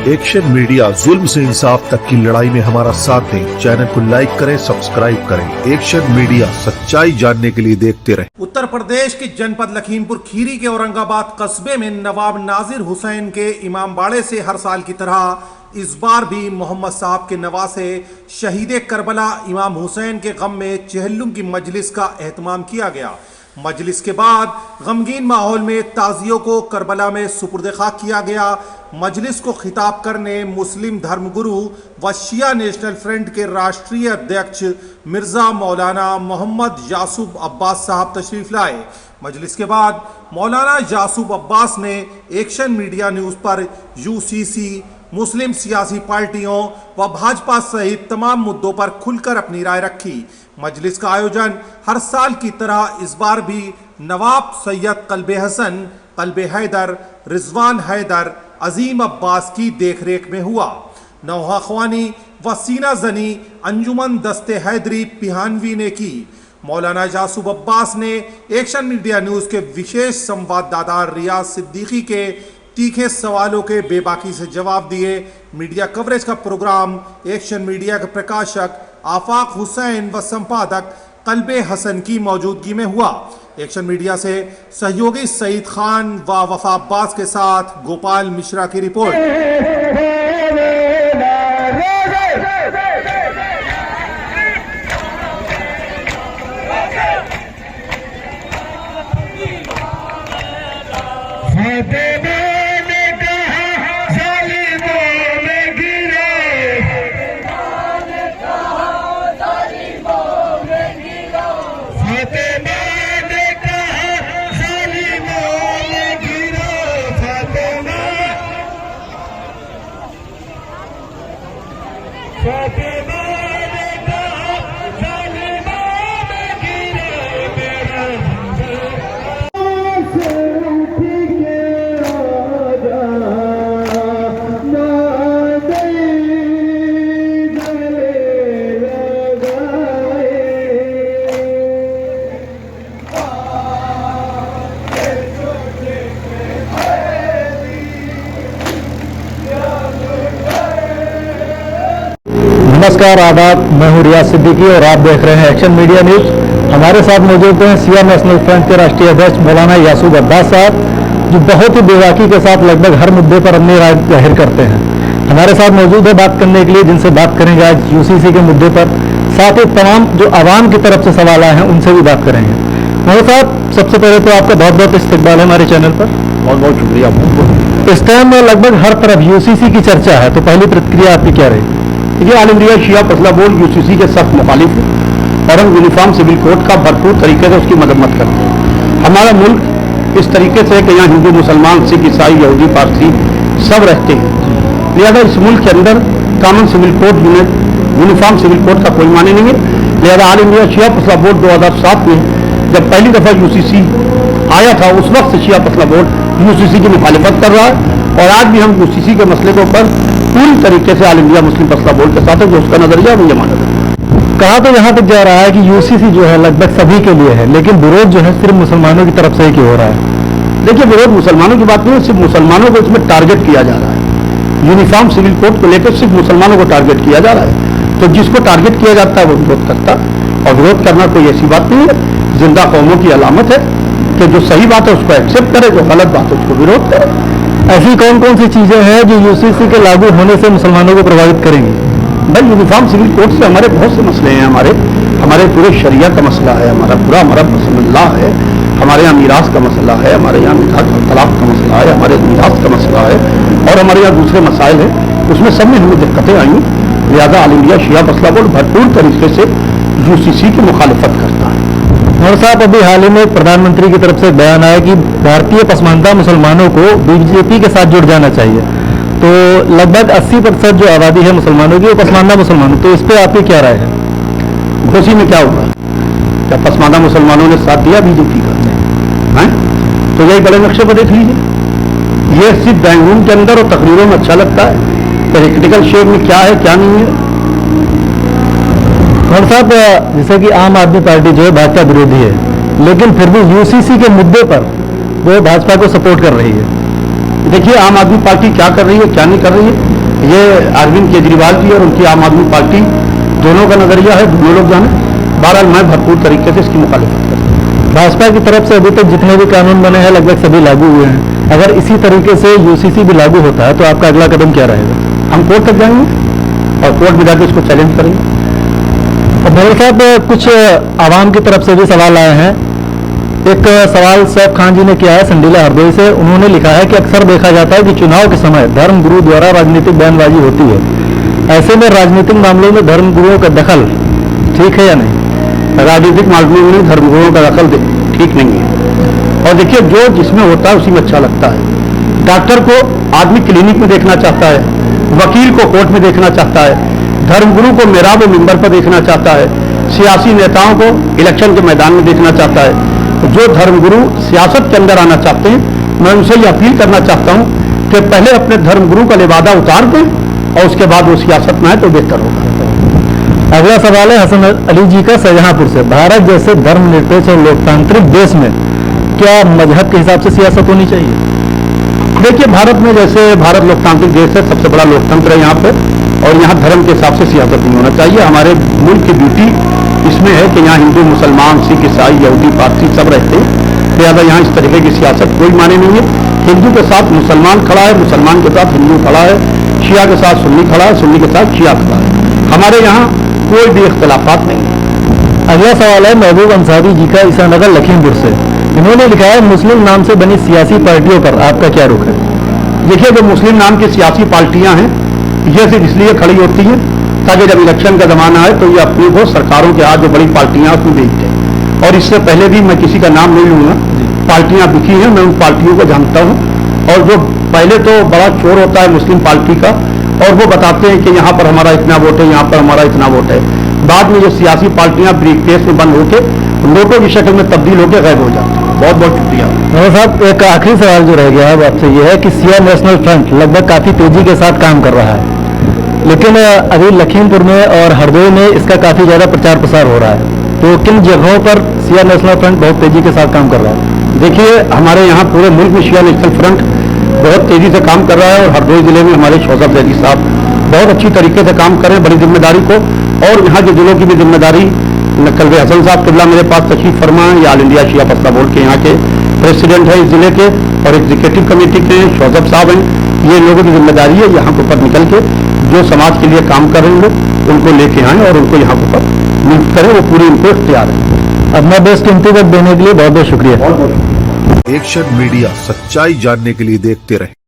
Action media जुल्म से इंसाफ तक की लड़ाई में हमारा साथ दें। चैनल को लाइक करें, सब्सक्राइब करें। एक्शन मीडिया, सच्चाई जानने के लिए देखते रहें। उत्तर प्रदेश के जनपद लखीमपुर खीरी के औरंगाबाद कस्बे में नवाब नाजिर हुसैन के इमामबाड़े से हर साल की तरह इस बार भी मोहम्मद साहब के नवासे शहीद करबला इमाम हुसैन के गम में चहल्लुम की मजलिस का एहतमाम किया गया। मजलिस के बाद गमगीन माहौल में ताजियों को करबला में सुपुर्द खाक किया गया। मजलिस को खिताब करने मुस्लिम धर्मगुरु व शिया नेशनल फ्रंट के राष्ट्रीय अध्यक्ष मिर्जा मौलाना मोहम्मद यासूब अब्बास साहब तशरीफ लाए। मजलिस के बाद मौलाना यासूब अब्बास ने एक्शन मीडिया न्यूज़ पर यूसीसी, मुस्लिम सियासी पार्टियों व भाजपा सहित तमाम मुद्दों पर खुलकर अपनी राय रखी। मजलिस का आयोजन हर साल की तरह इस बार भी नवाब सैयद कल्बे हसन, कल्बे हैदर, रिजवान हैदर, अजीम अब्बास की देखरेख में हुआ। नौहा ख्वानी व सीना जनी अंजुमन दस्ते हैदरी पिहानवी ने की। मौलाना यासूब अब्बास ने एक्शन मीडिया न्यूज़ के विशेष संवाददाता रियाज सिद्दीकी के तीखे सवालों के बेबाकी से जवाब दिए। मीडिया कवरेज का प्रोग्राम एक्शन मीडिया के प्रकाशक आफाक हुसैन व संपादक कल्बे हसन की मौजूदगी में हुआ। एक्शन मीडिया से सहयोगी सईद खान व वफा अब्बास के साथ गोपाल मिश्रा की रिपोर्ट। नमस्कार, आदाब। मैं हूं रियाज सिद्दीकी और आप देख रहे हैं एक्शन मीडिया न्यूज़। हमारे साथ मौजूद हैं सिया नेशनल फ्रंट के राष्ट्रीय अध्यक्ष मौलाना यासूब अब्बास साहब, जो बहुत ही बेबाकी के साथ लगभग हर मुद्दे पर अपनी राय जाहिर करते हैं। हमारे साथ मौजूद है बात करने के लिए, जिनसे बात करेंगे आज यूसीसी के मुद्दे पर। साथ ही तमाम जो आवाम की तरफ से सवाल आए हैं उनसे भी बात करेंगे। मौलाना साहब, सबसे पहले तो आपका बहुत बहुत इस्तकबाल है हमारे चैनल पर। बहुत बहुत शुक्रिया। इस टाइम में लगभग हर तरफ यूसीसी की चर्चा है, तो पहली प्रतिक्रिया आपकी क्या रही? देखिए, ऑल इंडिया शिया फैसला बोर्ड यूसीसी के सख्त मुखालिफ है और हम यूनिफॉर्म सिविल कोड का भरपूर तरीके से उसकी मजम्मत करते हैं। हमारा मुल्क इस तरीके से कि यहाँ हिंदू, मुसलमान, सिख, ईसाई, यहूदी, पारसी सब रहते हैं, लिहाजा इस मुल्क के अंदर common civil code uniform civil code का कोई माने नहीं है। लिहाजा ऑल इंडिया शिया फैसला बोर्ड 2007 में जब पहली दफ़ा यूसीसी आया था, उस वक्त शिया फैसला बोर्ड यूसीसी की मुखालिफत कर रहा है और आज भी हम यूसीसी के मसले के ऊपर पूरी तरीके से ऑल इंडिया मुस्लिम फैसला बोर्ड के साथ है, जो उसका नजरिया मुझे माना जाता है। कहा तो यहाँ तक जा रहा है कि यूसीसी जो है लगभग सभी के लिए है, लेकिन विरोध जो है सिर्फ मुसलमानों की तरफ से ही क्यों हो रहा है? देखिए, विरोध मुसलमानों की बात नहीं है, सिर्फ मुसलमानों को इसमें टारगेट किया जा रहा है। यूनिफॉर्म सिविल कोड को लेकर सिर्फ मुसलमानों को टारगेट किया जा रहा है, तो जिसको टारगेट किया जाता है वो विरोध करता है। और विरोध करना कोई ऐसी बात नहीं है, जिंदा कौमों की अलामत है कि जो सही बात है उसको एक्सेप्ट करे, जो गलत बात है उसको विरोध करे। ऐसी कौन कौन सी चीजें हैं जो यूसीसी के लागू होने से मुसलमानों को प्रभावित करेंगी? भाई, यूनिफॉर्म सिविल कोड से हमारे बहुत से मसले हैं। हमारे पूरे शरिया का मसला है, हमारा मसला है, हमारे यहाँ मीरास का मसला है, हमारे यहाँ तलाक का मसला है, हमारे मीरास का मसला है और हमारे यहाँ दूसरे मसाइल हैं। उसमें सब में हमें दिक्कतें आई। लिहाजा ऑल इंडिया शिया फैसला बोर्ड भरपूर तरीके से यूसीसी की मुखालिफत करता है। और साहब, अभी हाल ही में प्रधानमंत्री की तरफ से एक बयान आया कि भारतीय पसमानदा मुसलमानों को बीजेपी के साथ जुड़ जाना चाहिए। तो लगभग 80% जो आबादी है मुसलमानों की वो पसमानदा मुसलमानों, तो इस पर आपकी क्या राय है? घोसी में क्या हुआ? क्या पसमानदा मुसलमानों ने साथ दिया बीजेपी का? है तो यही बड़े नक्शे पर देख लीजिए। ये सिर्फ ड्राइंग रूम के अंदर और तकरीरों में अच्छा लगता है, प्रैक्टिकल शेप में क्या है क्या नहीं है। और साहब, जैसे कि आम आदमी पार्टी जो है भाजपा विरोधी है, लेकिन फिर भी यूसीसी के मुद्दे पर वो भाजपा को सपोर्ट कर रही है, देखिए आम आदमी पार्टी क्या कर रही है क्या नहीं कर रही है, ये अरविंद केजरीवाल जी और उनकी आम आदमी पार्टी दोनों का नजरिया है, दोनों लोग जाने। बहरहाल मैं भरपूर तरीके से इसकी मुखालिफत करता हूँ। भाजपा की तरफ से अभी तक जितने भी कानून बने हैं लगभग सभी लागू हुए हैं। अगर इसी तरीके से यूसीसी भी लागू होता है तो आपका अगला कदम क्या रहेगा? हम कोर्ट तक जाएंगे और कोर्ट में जाकर इसको चैलेंज करेंगे। और मेरे साहब कुछ आवाम की तरफ से भी सवाल आए हैं। एक सवाल सैफ खान जी ने किया है संडीला हरदोई से। उन्होंने लिखा है कि अक्सर देखा जाता है कि चुनाव के समय धर्म गुरु द्वारा राजनीतिक बयानबाजी होती है, ऐसे में राजनीतिक मामलों में धर्म गुरुओं का दखल ठीक है या नहीं? राजनीतिक मामलों में धर्मगुरुओं का दखल ठीक नहीं है। और देखिए जो जिसमें होता है उसी में अच्छा लगता है। डॉक्टर को आदमी क्लिनिक में देखना चाहता है, वकील को कोर्ट में देखना चाहता है, धर्मगुरु को मेहराब व मिंबर पर देखना चाहता है, सियासी नेताओं को इलेक्शन के मैदान में देखना चाहता है। जो धर्मगुरु सियासत के अंदर आना चाहते हैं, मैं उनसे ये अपील करना चाहता हूं कि पहले अपने धर्मगुरु का लिबादा उतार दें और उसके बाद वो सियासत में आए तो बेहतर होगा। अगला सवाल है हसन अली जी का शाहजहांपुर से। भारत जैसे धर्मनिरपेक्ष और लोकतांत्रिक देश में क्या मजहब के हिसाब से सियासत होनी चाहिए? देखिए भारत में जैसे भारत लोकतांत्रिक देश है, सबसे बड़ा लोकतंत्र है यहाँ पे, और यहाँ धर्म के हिसाब से सियासत नहीं होना चाहिए। हमारे मुल्क की ब्यूटी इसमें है कि यहाँ हिंदू मुसलमान सिख ईसाई यहूदी पारसी सब रहते हैं, लिहाजा यहाँ इस तरीके की सियासत कोई माने नहीं है। हिंदू के साथ मुसलमान खड़ा है, मुसलमान के साथ हिंदू खड़ा है, शिया के साथ सुन्नी खड़ा है, सुन्नी के साथ शिया खड़ा है। हमारे यहाँ कोई भी इख्तलाफात नहीं है। अगला सवाल है महबूब अंसारी जी का ईसानगर लखीमपुर से। इन्होंने लिखा है मुस्लिम नाम से बनी सियासी पार्टियों पर आपका क्या रुख है? देखिए जो मुस्लिम नाम की सियासी पार्टियां हैं ये सिर्फ इसलिए खड़ी होती हैं ताकि जब इलेक्शन का जमाना है तो ये अपनी को सरकारों के हाथ जो बड़ी पार्टियां हैं उसमें भेजते हैं। और इससे पहले भी मैं किसी का नाम नहीं लूंगा, पार्टियां दिखी हैं, मैं उन पार्टियों को जानता हूं। और जो पहले तो बड़ा चोर होता है मुस्लिम पार्टी का, और वो बताते हैं कि यहाँ पर हमारा इतना वोट है, यहाँ पर हमारा इतना वोट है। बाद में ये सियासी पार्टियां ब्रीफकेस में बंद होकर नोटों की शक्ल में तब्दील होकर गायब हो जाती हैं। बहुत बहुत शुक्रिया। साहब एक आखिरी सवाल जो रह गया है वो आपसे ये है कि सिया नेशनल फ्रंट लगभग काफी तेजी के साथ काम कर रहा है, लेकिन अभी लखीमपुर में और हरदोई में इसका काफी ज्यादा प्रचार प्रसार हो रहा है, तो किन जगहों पर सिया नेशनल फ्रंट बहुत तेजी के साथ काम कर रहा है? देखिए हमारे यहाँ पूरे मुल्क में शिया नेशनल फ्रंट बहुत तेजी से काम कर रहा है, और हरदोई जिले में हमारे शौकत जैदी साहब बहुत अच्छी तरीके से काम कर रहे हैं, बड़ी जिम्मेदारी को। और यहाँ के जिलों की भी जिम्मेदारी कलवे हसन साहब किबला मेरे पास तशरीफ फरमा है, ये ऑल इंडिया शिया फसला बोर्ड के यहाँ के प्रेसिडेंट है इस जिले के, और एग्जीक्यूटिव कमेटी के शौकत साहब हैं। ये लोगों की जिम्मेदारी है यहाँ के ऊपर निकल के जो समाज के लिए काम कर रहे हैं लोग उनको लेके आए और उनको यहाँ के ऊपर नियुक्त करें, वो पूरी इनको तैयार है। अपना बेस्ट कीमती वक्त देने के लिए बहुत बहुत शुक्रिया। एक्शन मीडिया, सच्चाई जानने के लिए देखते रहे।